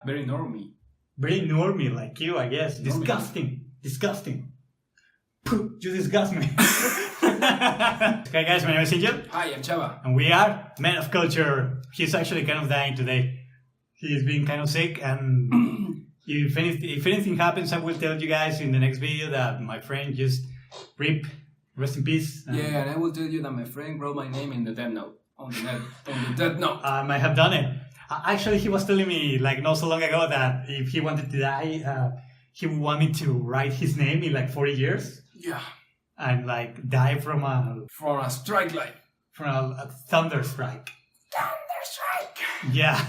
Very normie. Very normie, like you, I guess. Normie. Disgusting. Pooh, you disgust me. Okay, guys, my name is Angel. Hi, I'm Chava. And we are Men of Culture. He's actually kind of dying today. He's been kind of sick, and if anything happens, I will tell you guys in the next video that my friend just rest in peace. Yeah, and I will tell you that my friend wrote my name in the death note. On the death note. I might have done it. Actually, he was telling me like not so long ago that if he wanted to die, he would want me to write his name in like 40 years. Yeah. And like die from a strike light. From a thunder strike. Thunder strike. Yeah.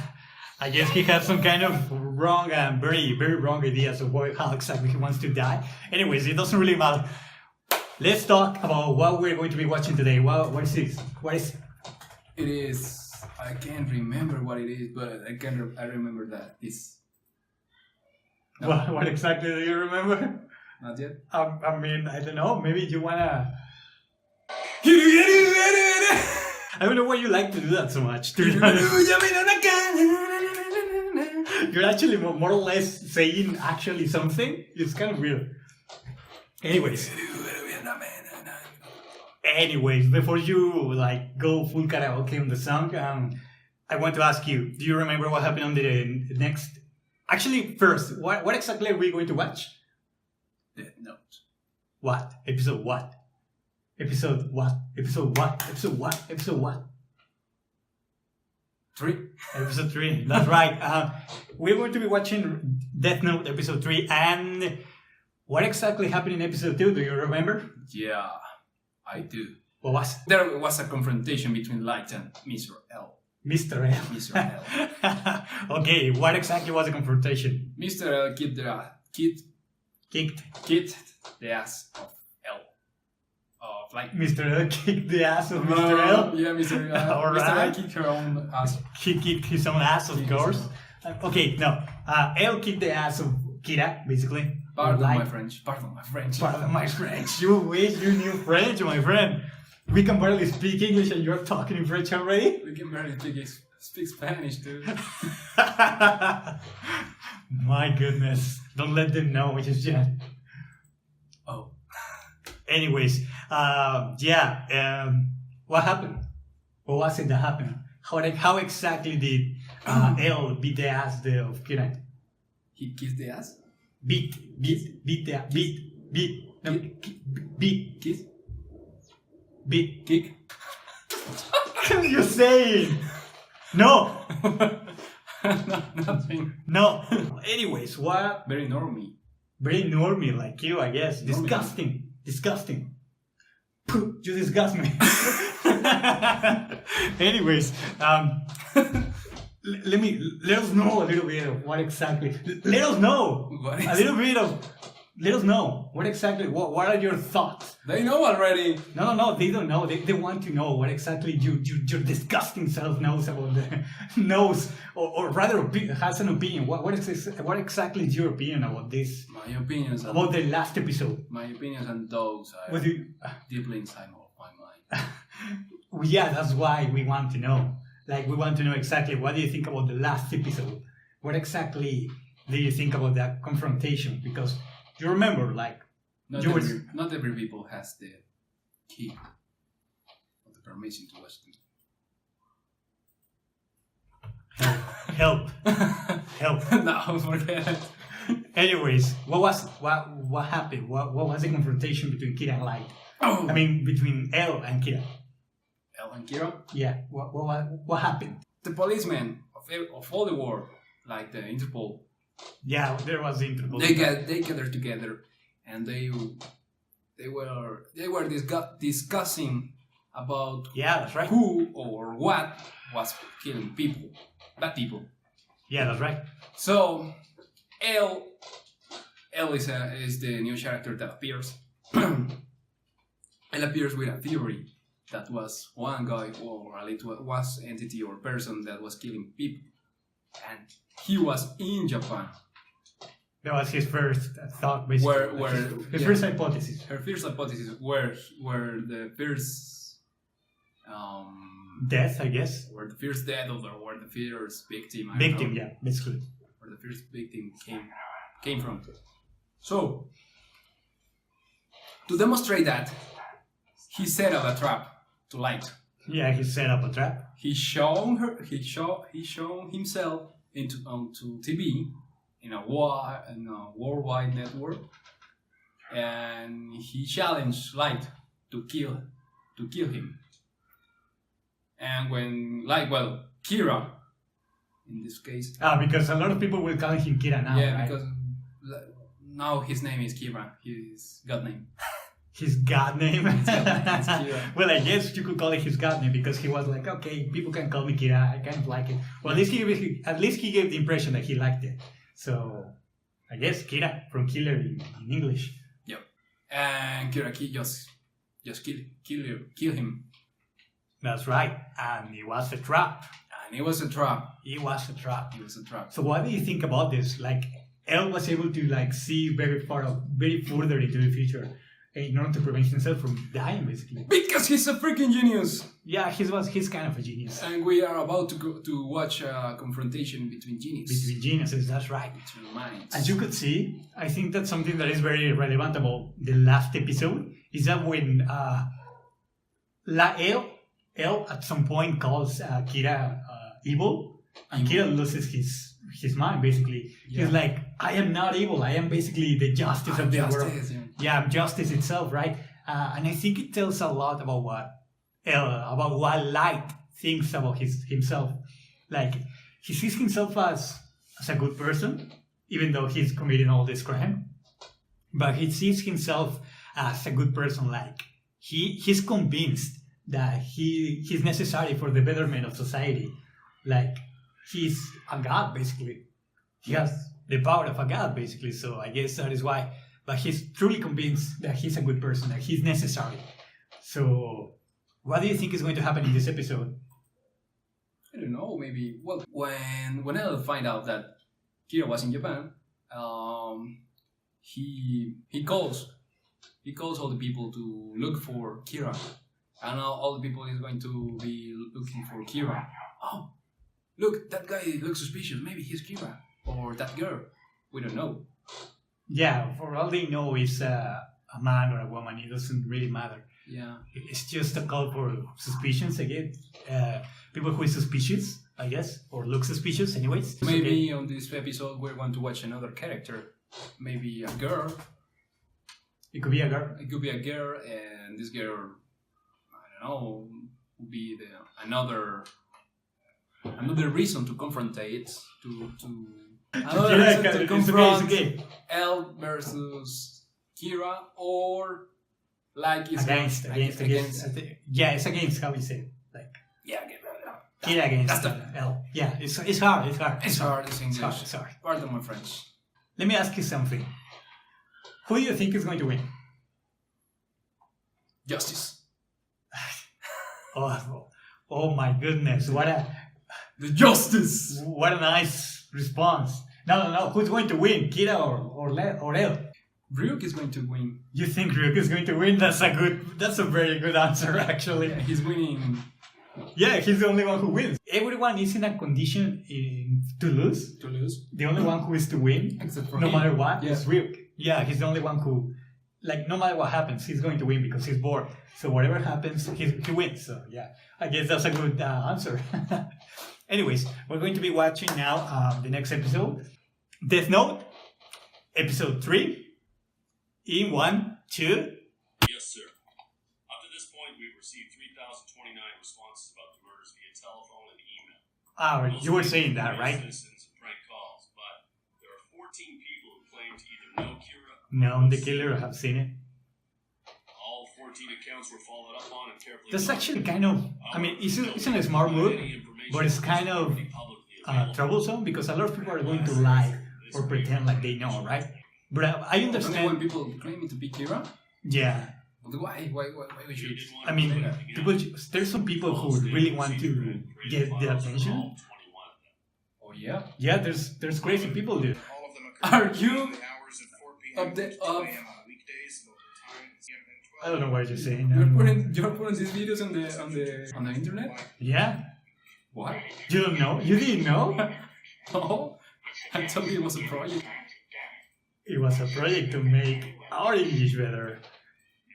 I guess he has some kind of wrong and very, very wrong ideas of how exactly he wants to die. Anyways, it doesn't really matter. Let's talk about what we're going to be watching today. What is this? What is it? It is... I can't remember what it is, but I remember that it's... No. What exactly do you remember? Not yet. I mean, I don't know. Maybe you wanna... I don't know why you like to do that so much. You're actually more or less saying actually something. It's kind of weird. Anyways, before you like go full karaoke on the song, I want to ask you: do you remember what happened on the next? Actually, first, what exactly are we going to watch? Death Note. What? Episode what? Episode what? Episode what? Episode what? Episode what? 3. Episode 3. That's right. We're going to be watching Death Note episode 3. And what exactly happened in episode 2? Do you remember? Yeah, I do. What was? There was a confrontation between Light and Mr. L. Mr. L. Mr. L. Okay, what exactly was the confrontation? Mr. L kicked the ass of L. Of Light. Mr. L kicked the ass of Mr. L? Yeah, Mr. L. All Mr. L right. kicked her own ass. He kicked his own ass, of course. Okay, no. L kicked the ass of Kira, basically. Pardon Light. my French. Pardon my French. Pardon my French. You wish you knew French, my friend. We can barely speak English and you're talking in French already? We can barely speak Spanish, too. My goodness. Don't let them know just yet. Oh. Anyways, what happened? What was it that happened? How exactly did L beat the ass of Kira? He kissed the ass? Beat. No, beat. Kiss? Beat. Kick? What are you saying? No. No, nothing. No. Anyways, what? Very normie. Very normie, like you, I guess. Normie. Disgusting. Pooh, you disgust me. Anyways, let us know a little bit of what exactly. Let us know what exactly. What are your thoughts? They know already. No, they don't know. They want to know what exactly your disgusting self knows about or rather has an opinion. What exactly is your opinion about this? My opinions About the last episode. My opinions and those are deeply inside of my mind. Yeah, that's why we want to know. Like, we want to know exactly what do you think about the last episode? What exactly do you think about that confrontation? Because you remember, like, not every people has the key or the permission to watch them. Help. No, forget it. Anyways, what happened? What was the confrontation between Kira and Light? Oh. I mean, between L and Kira. L and Kira? Yeah. What happened? The policemen of all the world, like the Interpol. Yeah, there was the Interpol. They gathered together, and they were discussing about that's right. who or what was killing people, bad people. Yeah, that's right. So L is the new character that appears. L appears with a theory that was one guy or a little was entity or person that was killing people, and he was in Japan. That was his first thought, basically. His first hypothesis. Her first hypothesis were the first death, I guess. Or the first death or the first victim. Victim, yeah, basically. where the first victim came from. So, to demonstrate that, he set up a trap to Light. Yeah, he set up a trap. He shown himself onto TV in a worldwide network, and he challenged Light to kill him. And when Kira, in this case, because a lot of people will call him Kira now. yeah, right? because now his name is Kira, his god name. His god name. It's Kira. Well, I guess you could call it his god name because he was like, okay, people can call me Kira. I kind of like it. Well, at least he gave the impression that he liked it. So I guess Kira from killer in English. Yep. And Kira just kill him. That's right. And it was a trap. And it was a trap. It was a trap. It was a trap. So what do you think about this? Like, El was able to see very further into the future in order to prevent himself from dying, basically. Because he's a freaking genius. Yeah, he's kind of a genius. And we are about to watch a confrontation between geniuses. Between geniuses, that's right. Between minds. As you could see, I think that's something that is very relevant about the last episode, is that when El at some point calls Kira evil, and Kira loses his mind, basically. Yeah. He's like, I am not evil, I am basically the justice of the world. Yeah, I'm justice itself, right? And I think it tells a lot about what Light thinks about himself. Like, he sees himself as a good person, even though he's committing all this crime. But he sees himself as a good person, like, he's convinced that he's necessary for the betterment of society. Like, he's a god, basically. He has the power of a god, basically. So I guess that is why. But he's truly convinced that he's a good person, that he's necessary. So what do you think is going to happen in this episode? I don't know, maybe. Well, when El find out that Kira was in Japan, he calls all the people to look for Kira. And now all the people is going to be looking for Kira. Oh, look, that guy looks suspicious. Maybe he's Kira. Or that girl. We don't know. Yeah, for all they know, it's a man or a woman. It doesn't really matter. Yeah. It's just a call for suspicions again. People who is suspicious, I guess, or look suspicious anyways. Maybe on this episode we're going to watch another character. Maybe a girl. It could be a girl. It could be a girl, and this girl, I don't know, would be another reason to confront it, another reason to confront El versus Kira, or like it's against. Yeah, it's against how we say it. Like, yeah, Kira against El. Yeah, it's hard. It's hard. It's English. It's hard. Pardon my French. Let me ask you something. Who do you think is going to win? Justice. Oh my goodness! The justice. What a nice response. No. Who's going to win, Kira or El? Ryuk is going to win. You think Ryuk is going to win? That's a very good answer, actually. Yeah, he's winning. Yeah, he's the only one who wins. Everyone is in a condition to lose. To lose. The only one who is to win, except for no him. matter what, Yeah. is Ryuk. Yeah, he's the only one who, like, no matter what happens, he's going to win because he's bored. So whatever happens, he wins. So yeah, I guess that's a good answer. Anyways, we're going to be watching now the next episode, Death Note, episode 3. In 1, 2. Yes, sir. Up to this point, we've received 3,029 responses about the murders via telephone and email. You were saying that, right? Citizens and prank calls, but there are 14 people who claim to either know Kira, No, the killer, have seen it. all 14 accounts were followed up on and carefully. That's actually kind of, I mean, it's a smart move, but it's kind of troublesome because a lot of people are going to lie or pretend like they know, right? But I understand. Only when people claiming to be Kira? Yeah. But why we should? I mean, there's some people who really want to get the attention. Oh yeah? Yeah, there's crazy people, dude. Are you of? I don't know what you're saying. You're putting these videos on the internet? Yeah. What? You don't know? You didn't know? No. I told you it was a project. It was a project to make our English better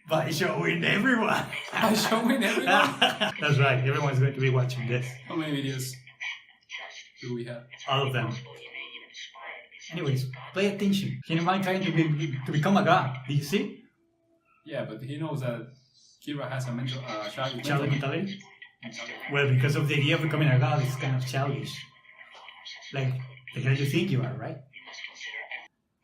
by showing everyone. By showing everyone? That's right, everyone's going to be watching this. How many videos do we have? All of them. Anyways, pay attention. He might trying to become a god. Did you see? Yeah, but he knows that Kira has a mental childish Childish mentality? Well, because of the idea of becoming a god, it's kind of childish. Like how you think you are, right?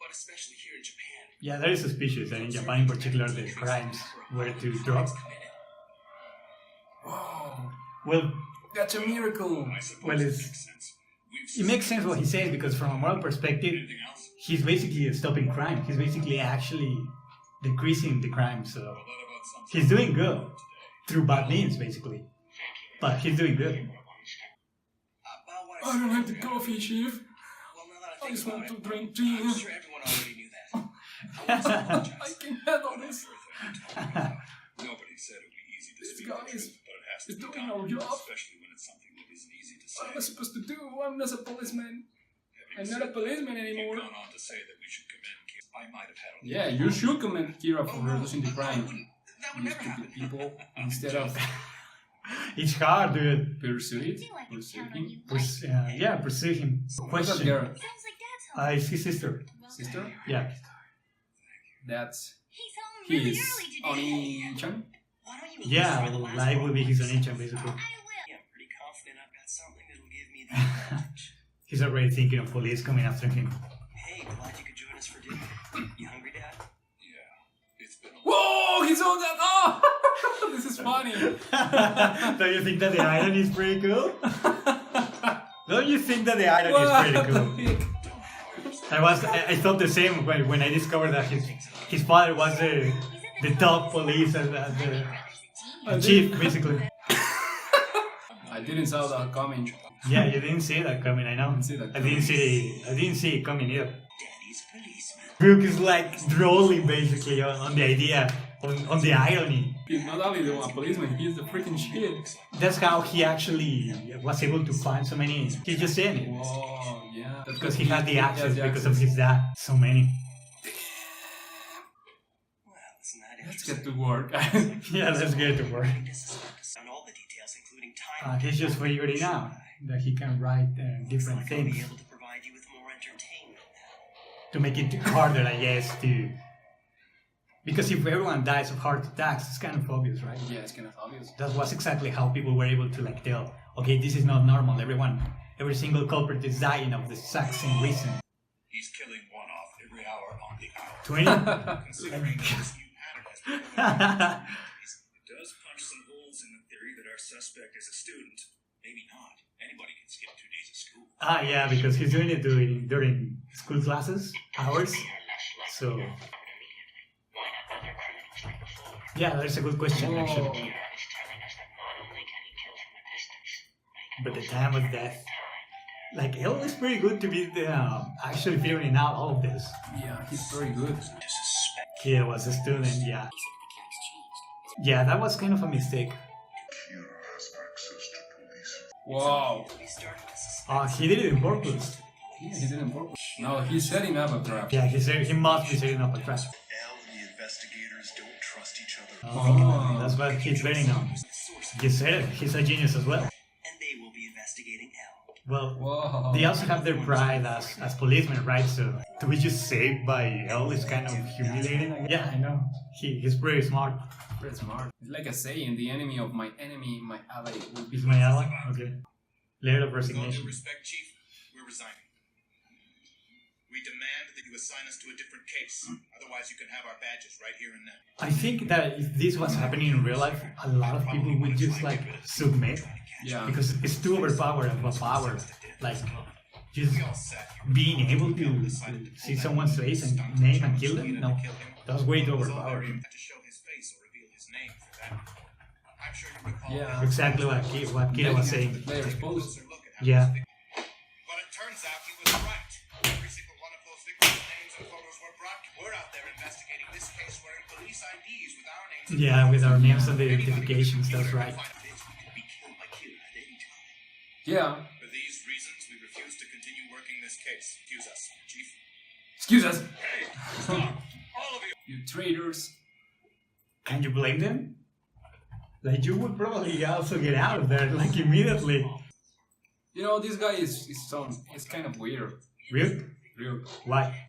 But especially here in Japan. Yeah, that is suspicious, and in Japan in particular, the crimes were to drop. Whoa, Well, that's a miracle. I suppose Well, it it's- makes sense. it makes sense what he says, because from a moral perspective, Anything else? he's basically stopping crime. He's basically actually decreasing the crime, so Well, that about sums he's doing good today. through bad means, basically. But he's doing good. About what I don't like the coffee, Chief. Well, now that I I think just want about to it, drink tea. I'm sure everyone already knew that. I can handle this. Nobody said it would be easy to This speak guy the truth, but it has to is be doing done, our job. especially when it's something that isn't easy to say. What am I supposed to do? I'm not a policeman. Having I'm said not a policeman that, anymore. You've gone on to say that we should commend Kira. I might have had a Yeah, you should commend Kira for no, reducing the I crime. wouldn't. That would You never happen. stupid people, instead of It's hard, dude. pursue it, pursue him. Pursue him. What's that Question. girl? Sounds like Dad's home. It's his sister. Sister? Yeah. That's He's home really his early today. Oni-chan? Why don't you Yeah, listen to the last live will be his one? Onichan, basically. I will. Yeah, I'm pretty confident I've got something that'll give me the advantage. He's already thinking of police coming after him. Hey, glad you could join us for dinner. You hungry, Dad? Yeah, it's been a Whoa! He's on that! Oh! This is funny! Don't you think that the island is pretty cool? Don't you think that the island is pretty cool? I thought the same when I discovered that his father was the top police and the chief, basically. I didn't saw that coming. Yeah, you didn't see that coming. I know. Didn't see that I didn't see it coming either. Daddy's policeman. Ryuk is like drooling basically on the idea, on the irony. He's not only the one policeman, he's the freaking shit. That's how he actually was able to find so many. He's just saying it. Whoa, yeah. That's Because he had the access has the because of his dad. So many. Well, isn't that Let's interesting? get to work. Yeah, let's get to work. This is focused on all the details, including time. He's just figuring out that he can write different Like I'll be things able to provide you with more entertainment now. to make it harder, I guess, to... Because if everyone dies of heart attacks, it's kind of obvious, right? Yeah, it's kind of obvious. That was exactly how people were able to like tell, okay, this is not normal. Every single culprit is dying of the exact same reason. He's killing one off every hour on the hour. 20? Considering this new pattern has been it does punch some holes in the theory that our suspect is a student. Maybe not. Anybody can skip 2 days of school. Yeah, because he's doing it during school classes, hours. So, yeah, that's a good question, actually. But the time of death, like, it was pretty good to be actually figuring out all of this. Yeah, he's very good. Kira was a student, yeah. Yeah, that was kind of a mistake. Wow. He did it on purpose. Yeah, he didn't work. No, he's setting up a trap. Yeah, he must be setting up a trap. L and the investigators don't trust each other. Oh, that's what he's betting on. He said it. He's a genius as well. And they will be investigating L. Well, Whoa. they also have their pride as policemen, right? So to be just saved by L is kind of humiliating. Yeah, I know. He's pretty smart. Pretty smart. It's like a saying, the enemy of my enemy, my ally will be... He's my ally? Okay. Letter of With all due resignation. respect, Chief, we're resigning. We demand that you assign us to a different case. Otherwise, you can have our badges right here and now. I think that if this was happening in real life, a lot of people would just like submit Yeah. because it's too overpowered of a power. Like just being able to see someone's face and name and kill them. No, that's way too overpowered. To show his face or reveal his name for that. I'm sure you recall Yeah. Exactly what Kira was saying. Players a post. closer look at how Yeah. this thing- But it turns out he was right. Every single one of those victims' names and photos were brought. We're out there investigating this case wearing police IDs with our names. and Yeah, with our names and the Anybody identifications. could That's either right. find this could be killed by Kira at any time. Yeah. For these reasons, we refuse to continue working this case. Excuse us, Chief. Excuse us, Hey, stop! All of you! you traitors. Can you blame them? Like, you would probably also get out of there, like, immediately. You know, this guy is kind of weird. Ryuk? Ryuk. Why?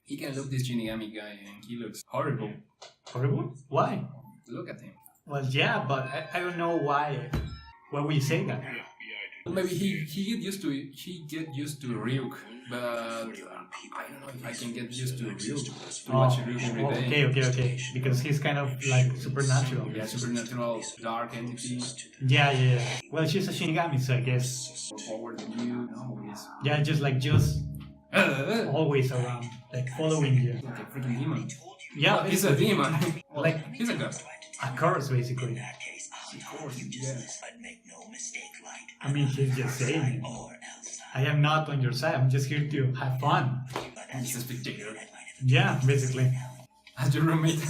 He can look this Shinigami guy and he looks horrible. Horrible? Why? Look at him. Well, yeah, but I don't know why. Why would you say that? Maybe he get used to Ryuk, but I don't know if I can get used to Ryuk. To watch Ryuk every day. Okay. Because he's kind of like supernatural. Yeah, supernatural, dark entity. Yeah. Well, she's a Shinigami, so I guess. More forward than you, always. Yeah, just always around, like following you. Like a freaking demon. Yeah, He's a demon. Well, Like- he's a god. a curse, basically. Of course, yeah. But make no mistake, Light. I mean, he's just saying it. Or else I am not on your side. I'm just here to have fun. He's a spectator. Yeah, basically. As your roommate.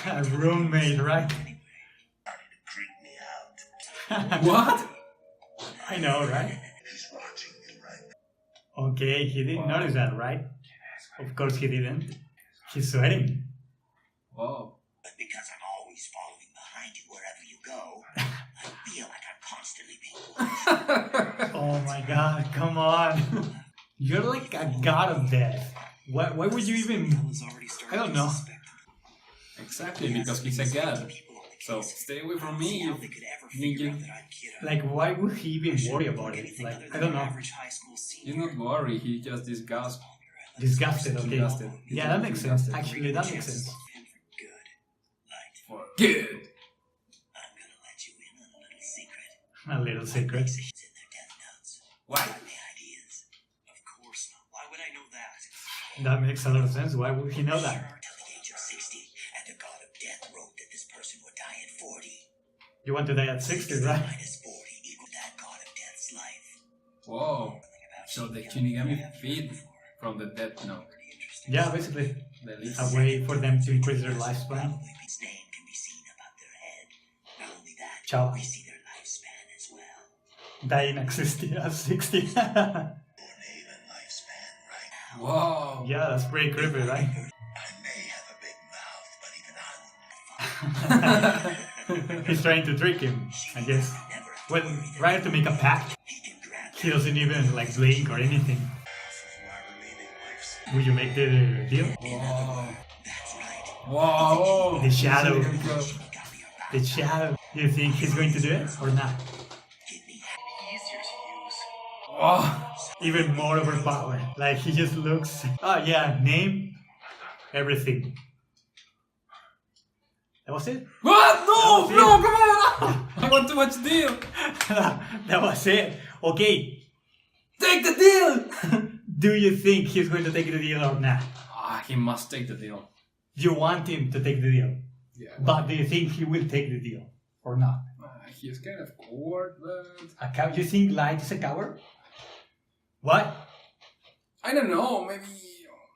A roommate, right? creep me out. What? I know, right? He's watching you right Okay, he didn't notice that, right? Of course he didn't. He's sweating. Wow. But because I'm always following behind you wherever you go, I feel like I'm constantly being watched. Oh my god, come on. You're like a god of death. Why would you even... I don't know. Exactly, because he's a god. So stay away from me, you ninja. Like, why would he even worry about it? Like, I don't know. He's not worried, he just disgusted. Disgusted, okay. Disgusted. Yeah, that makes sense. Actually, that makes sense. For good. I'm gonna let you in on a little secret. A little secret. It's in their death notes. Why? Any ideas? Of course not. Why would I know that? That makes a lot of sense. Why would he know that? Till the age of 60, and the god of death wrote that this person would die at 40. You want to die at 60, right? Minus 40 equals that god of death's life. Whoa. So the Shinigami feed from the death note. Yeah, basically. The least. A way for them to increase their lifespan. His name can be seen above their head. Not only that, Chava. we see their lifespan as well. Dying at 60. At 60. Even lifespan right now. Wow. Yeah, that's pretty creepy, right? I may have a big mouth, but even I wouldn't. He's trying to trick him, I guess. Never Well, rather to make a pact, he can grant he doesn't even like blink or anything. half of my remaining lifespan. Would you make the deal? Wow. That's right. Wow. The shadow. Shinigami are The shadow. Do you think he's going to do it or not? kidney easier to use. Wow. Even more overpowered. Like he just looks. Oh yeah, name, everything. That was it. What? No! That was No, it. come on! I want to watch the deal! That was it. Okay. Take the deal! Do you think he's going to take the deal or not? He must take the deal. You want him to take the deal, Yeah. but do you think he will take the deal or not? He's kind of coward, but... A cow? You think Light is a coward? What? I don't know, maybe...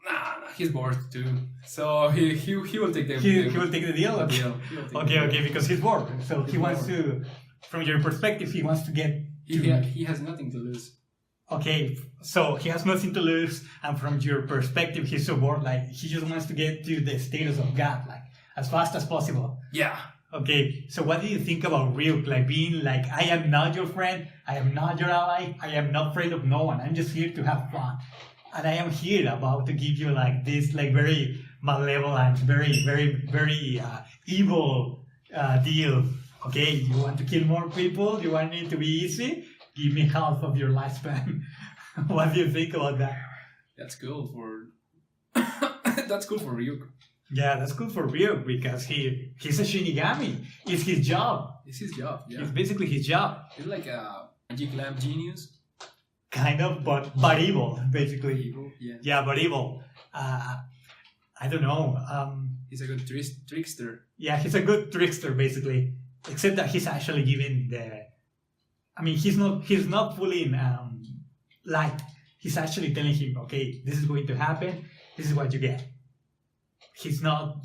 Nah, he's bored too. So he will take the He will take the deal? the Okay. deal. He will take Okay, the okay, because he's bored. So he He's wants bored. to, from your perspective, he wants to get deal. to... He has nothing to lose. Okay, so he has nothing to lose, and from your perspective, he's so bored, like, he just wants to get to the status of God, like, as fast as possible. Yeah. Okay, so what do you think about Ryuk, like, being like, I am not your friend, I am not your ally, I am not afraid of no one, I'm just here to have fun. And I am here about to give you, like, this, like, very malevolent, very evil deal. Okay, you want to kill more people? You want it to be easy? Give me half of your lifespan. What do you think about that? That's cool for... That's cool for Ryuk. Yeah, that's good for Ryuk because he's a Shinigami. It's his job. It's his job, yeah. It's basically his job. He's like a magic lamp genius. Kind of, but evil, basically. Evil, yeah. Yeah, but evil. I don't know. He's a good trickster. Yeah, he's a good trickster, basically. Except that he's actually giving the... I mean, he's not fooling Light. He's actually telling him, okay, this is going to happen. This is what you get. He's not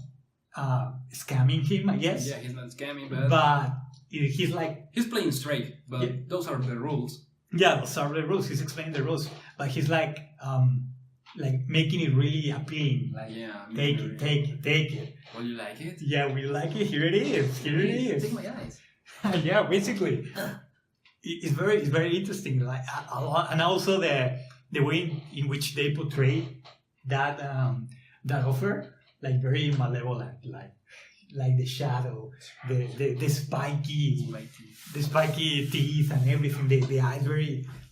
scamming him, I guess. Yeah, he's not scamming, but... But he's like... He's playing straight, but Yeah. those are the rules. Yeah, those are the rules. He's explaining the rules, but he's like making it really appealing. Like, Yeah. take it, take it, take it. Well, you like it? Yeah, we like it. Here it is. Here it is. Take my eyes. Yeah, basically, it's very interesting. Like a lot, and also the way in which they portray that that offer, like very malevolent, like the shadow, the spiky, the spiky teeth and everything. The eyes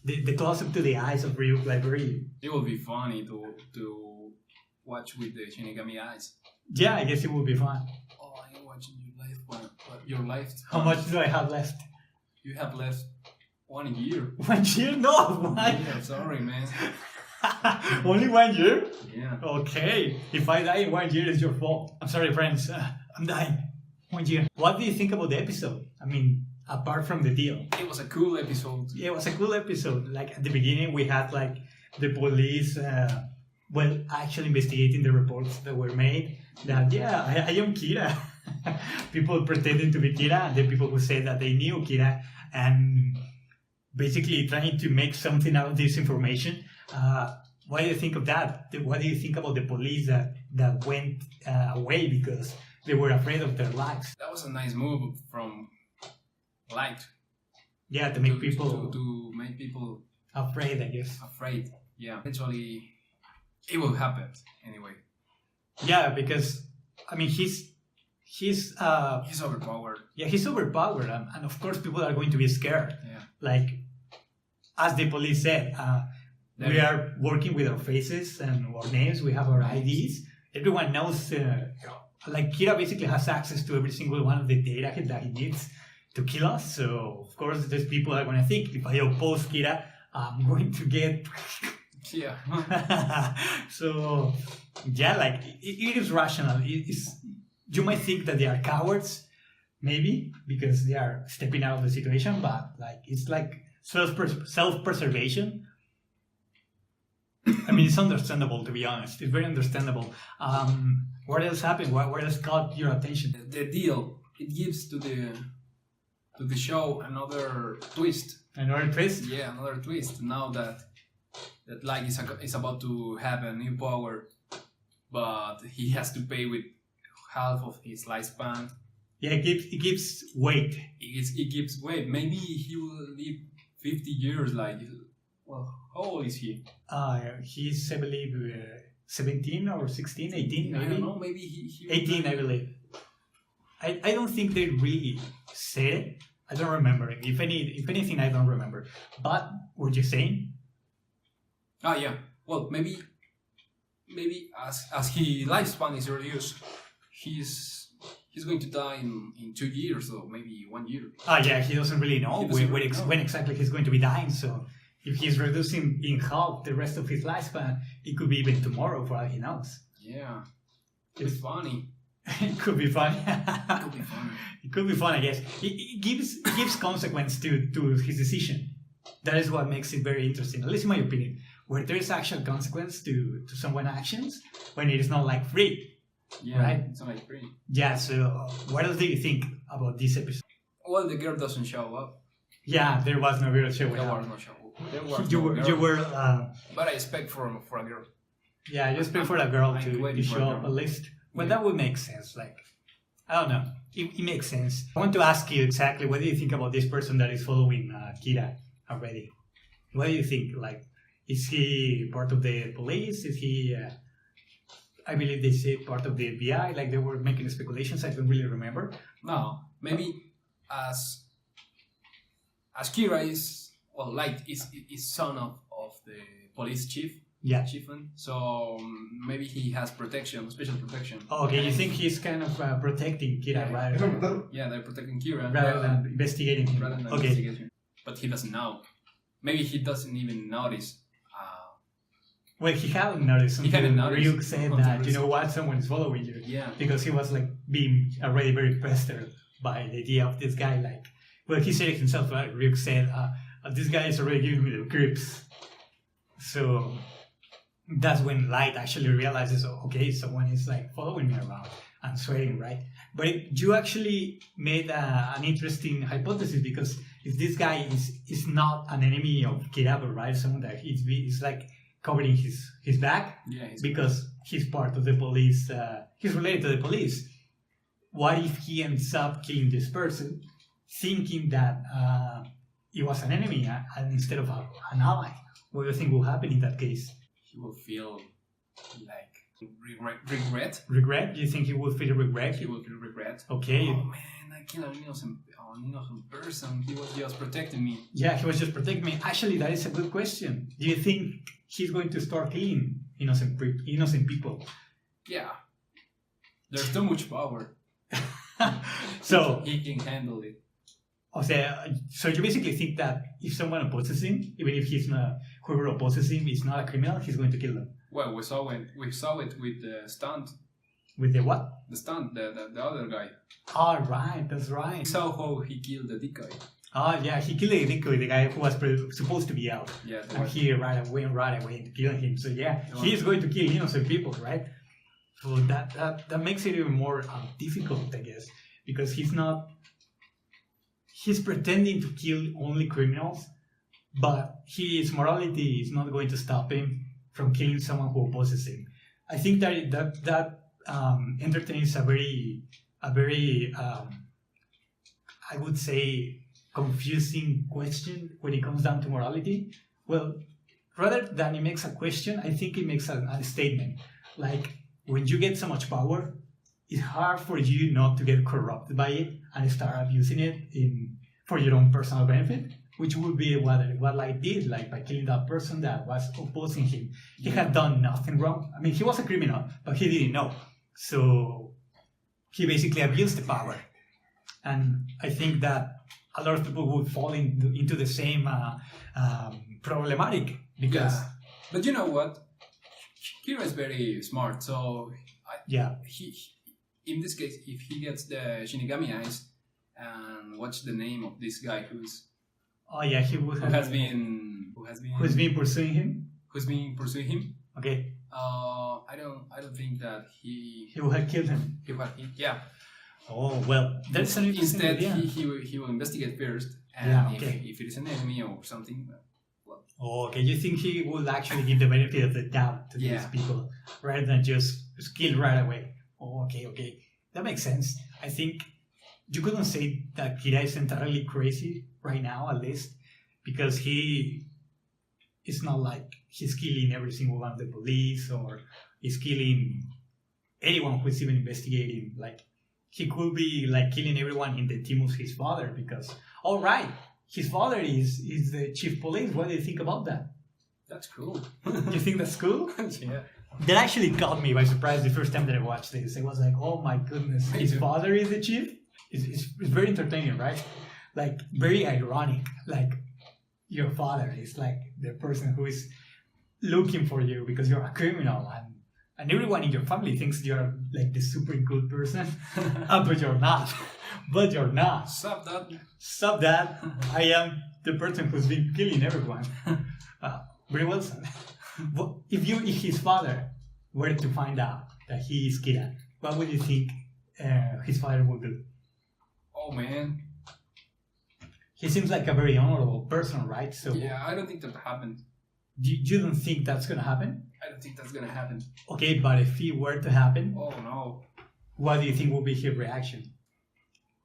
the close up to the eyes of Ryuk, like very. It would be funny to watch with the shinigami eyes. Yeah, I guess it would be fun. Oh, I am watching your life one. Your life. How much do I have left? You have left 1 year. 1 year? No, why? Yeah, sorry, man. Only 1 year? Yeah. Okay. If I die in 1 year, it's your fault. I'm sorry, friends. I'm dying. 1 year. What do you think about the episode? I mean, apart from the deal. It was a cool episode. Yeah, it was a cool episode. Like at the beginning, we had like the police, actually investigating the reports that were made. That I am Kira. People pretending to be Kira, and the people who say that they knew Kira, and basically trying to make something out of this information. What do you think of that? What do you think about the police that went away because they were afraid of their lives? That was a nice move from Light. Yeah, to make people to make people afraid, I guess. afraid. Yeah, eventually it will happen anyway. Yeah, because I mean he's He's overpowered. yeah, he's overpowered, and of course people are going to be scared. Yeah. Like as the police said, we are working with our faces and our names. We have our IDs. Everyone knows. Like Kira basically has access to every single one of the data that he needs to kill us. So of course, these people are going to think, if I oppose Kira, I'm going to get. Yeah. So yeah, like it is rational. You might think that they are cowards, maybe because they are stepping out of the situation, but like it's like self-preservation. I mean, it's understandable, to be honest. It's very understandable. What else happened? What else caught your attention? The deal, it gives to the show another twist. Another twist? Yeah, another twist. Now that Light is about to have a new power, but he has to pay with half of his lifespan. Yeah, it gives weight. It gives weight. Maybe he will live 50 years. Like, well, how old is he? He's, I believe, 17 or 16, 18 maybe? I don't know, maybe he 18, I believe. I don't think they really said it. I don't remember. If anything, I don't remember. But what you're saying? Yeah. Well, maybe as his lifespan is reduced, he's going to die in 2 years or maybe 1 year. Yeah, he doesn't really know when exactly he's going to be dying. So if he's reducing in half the rest of his lifespan, it could be even tomorrow for all he knows. Yeah, it's funny. It could be fun. It could be funny. It could be fun, I guess. It gives consequence to his decision. That is what makes it very interesting, at least in my opinion. Where there is actual consequence to someone's actions, when it is not like free. Yeah, right? It's not like free. Yeah, so what else do you think about this episode? Well, the girl doesn't show up. Yeah, there was no girl showing There up. was no show up. There was You no were, girl. you were But I expect for a girl. yeah, just pray for a girl I'm to waiting for a show up girl. at least. Well, Yeah. that would make sense. Like, I don't know. It makes sense. I want to ask you exactly, what do you think about this person that is following Kira already? What do you think? Like, is he part of the police? Is he, I believe they say part of the FBI? Like, they were making speculations. I don't really remember. No, maybe as Kira is, well, Light is son of the police chief. Yeah. Chiefman. So maybe he has protection, special protection. Okay, you think he's kind of protecting Kira rather Yeah, they're protecting Kira than investigating him? rather than Okay. investigating. But he doesn't know. Maybe he doesn't even notice. Well, he hadn't noticed He until hadn't noticed Ryuk said until that, Ryuk you know said- what, someone is following you. Yeah. Because he was like being already very pestered by the idea of this guy. Like, well, he said it himself, right? Ryuk said, this guy is already giving me the creeps. So that's when Light actually realizes, oh, okay, someone is like following me around and sweating, right? But you actually made an interesting hypothesis, because if this guy is not an enemy of Kira, but right, someone that is like covering his back because he's part of the police, he's related to the police. What if he ends up killing this person, thinking that it was an enemy and instead of an ally? What do you think will happen in that case? He will feel like regret. Regret? Do you think he will feel regret? He will feel regret. Okay. Oh man, I killed an innocent person. He was just protecting me. Yeah, he was just protecting me. Actually, that is a good question. Do you think he's going to start killing innocent people? Yeah. There's too much power. So he can handle it. So you basically think that if someone opposes him, even if he's not, whoever opposes him is not a criminal, he's going to kill them. Well, we saw it with the stunt. With the what? The stunt, the other guy. Oh, right, that's right. We saw how he killed the decoy. Oh, yeah, he killed the decoy, the guy who was supposed to be out. Yeah. And he right away into killing him. So yeah, he is going to kill innocent people, right? So that makes it even more difficult, I guess, because he's pretending to kill only criminals, but his morality is not going to stop him from killing someone who opposes him. I think that entertains a very I would say confusing question when it comes down to morality. Well, rather than it makes a question, I think it makes a statement. Like, when you get so much power, it's hard for you not to get corrupted by it and start abusing it for your own personal benefit, which would be what Light did, like by killing that person that was opposing him. He had done nothing wrong. I mean, he was a criminal, but he didn't know. So he basically abused the power. And I think that a lot of people would fall into the same problematic because... Yeah. But you know what? Kira is very smart, so he in this case, if he gets the shinigami eyes, and what's the name of this guy who's been pursuing him? Who's been pursuing him? Okay. I don't think that he will have killed him. Yeah. Oh well, that's an interesting idea. He will investigate first, and if it is an enemy or something. Okay, you think he will actually give the benefit of the doubt to these people rather than just kill right away? Oh, okay. That makes sense. I think you couldn't say that Kira is entirely crazy right now, at least, because it's not like he's killing every single one of the police or he's killing anyone who's even investigating. Like, he could be like killing everyone in the team of his father because, all right, his father is the chief police. What do you think about that? That's cool. You think that's cool? Yeah. That actually caught me by surprise the first time that I watched this. I was like, oh my goodness, his father is the chief? It's very entertaining, right? Like, very ironic. Like, your father is like the person who is looking for you because you're a criminal and everyone in your family thinks you're like the super good person. But you're not. But you're not. Stop that. I am the person who's been killing everyone. Very well said. If his father were to find out that he is Kira, what would you think his father would do? Oh man. He seems like a very honorable person, right? So yeah, I don't think that happened. You don't think that's gonna happen? I don't think that's gonna happen. Okay, but if it were to happen, oh no, what do you think will be his reaction?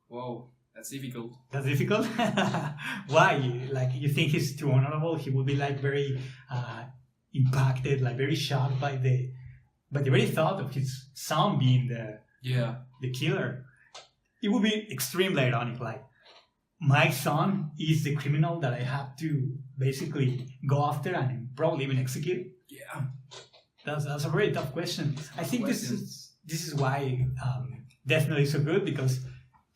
Whoa, that's difficult. That's difficult? Why? Like, you think he's too honorable? He will be like very impacted, like very shocked by the very thought of his son being the killer. It would be extremely ironic. Like, my son is the criminal that I have to basically go after and probably even execute. Yeah, that's a very tough question. I think this is why Death Note is so good, because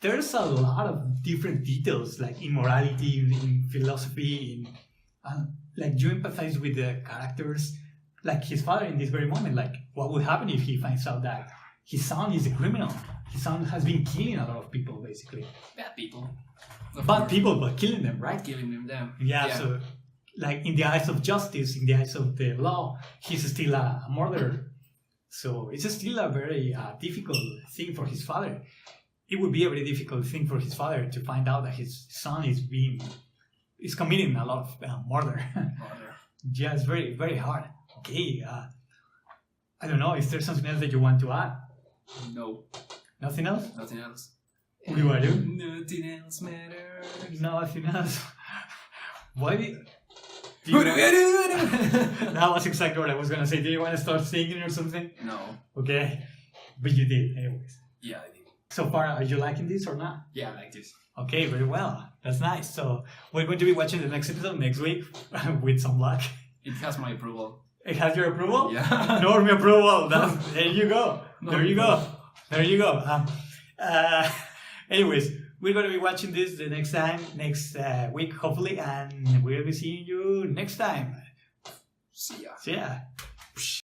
there's a lot of different details, like in morality, in philosophy, like you empathize with the characters, like his father in this very moment. Like, what would happen if he finds out that his son is a criminal? His son has been killing a lot of people, basically. Bad people. Bad people, but killing them, right? Killing them. Yeah, so, like, in the eyes of justice, in the eyes of the law, he's still a murderer. So it's still a very difficult thing for his father. it would be a very difficult thing for his father to find out that his son is committing a lot of murder. Yeah, it's very, very hard. Okay, I don't know, is there something else that you want to add? No, Nothing else? nothing else. What do I do? Nothing else matters. Nothing else. Why did... No. That was exactly what I was gonna say. Do you want to start singing or something? Okay, but you did anyways. Yeah, I did. So far, are you liking this or not? Yeah, I like this. Okay, very well. That's nice. So we're going to be watching the next episode next week with some luck. It has my approval. It has your approval? Yeah. Normie approval. There you go. There you go. There you go. Anyways, we're going to be watching this the next week, hopefully, and we'll be seeing you next time. See ya. See ya.